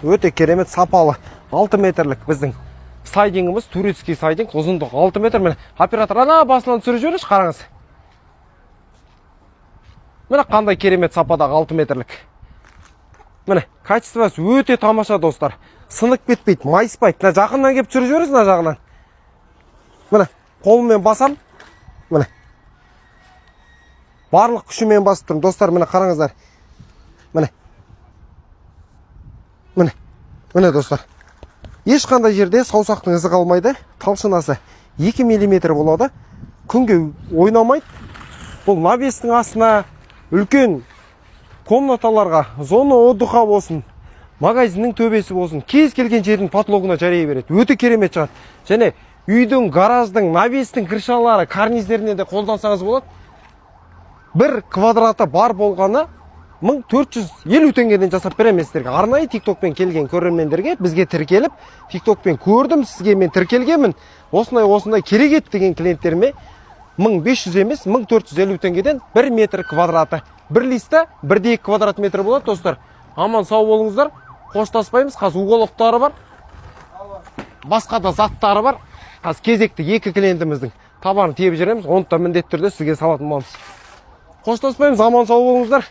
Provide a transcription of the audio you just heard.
өте керемет сапалы 6 метрлік біздің сайдингіміз, турецкий сайдинг, ұзындық 6 метр. Міне оператор ана басынан түсіріп жіберіңізші, қараңыз. Міне қандай керемет сападағы 6 метрлік. Міне качествосы өте тамаша достар. Сынып кетпейді, майыспайды. Мына жақыннан келіп түсіріп жіберіңіз, мына жағынан. Міне қолыммен басам. Міне барлық күшімен басып тұрмын достар. Міне қараңыздар. Міне достар. Ешқандай жерде саусақтың ізі қалмайды. Талшынасы 2 мм болады. Күнге ойнамайды. Бұл навестің астына, үлкен комнаталарға, зона отдыха болсын, магазиннің төбесі болсын, кез келген жердің подлогына жарай береді. Өте керемет шығады. Және үйдің, гараждың, навестің кіршалары, карниздеріне де қолдансаңыз болады. Бір квадраты бар болғаны 1450 теңгеден жасап беремін сіздерге. Арнайы TikTokпен келген көрермендерге бізге тіркеліп, TikTokпен көрдім, сізге мен тіркелгенмін. Осындай керек еді деген клиенттеріме 1500 емес, 1450 теңгеден 1 метр квадраты. Бір листа 1,2 квадрат метр болады достар. Аман сау болыңыздар. Қоштаспаймыз. Қазір уголоктары бар. Басқа да заттары бар. Қазір кезекті 2 клиентіміздің табанын тиеп жүреміз. Оны да міндетті түрде сізге салатын боламыз. Қоштаспаймыз. Аман сау болыңыздар.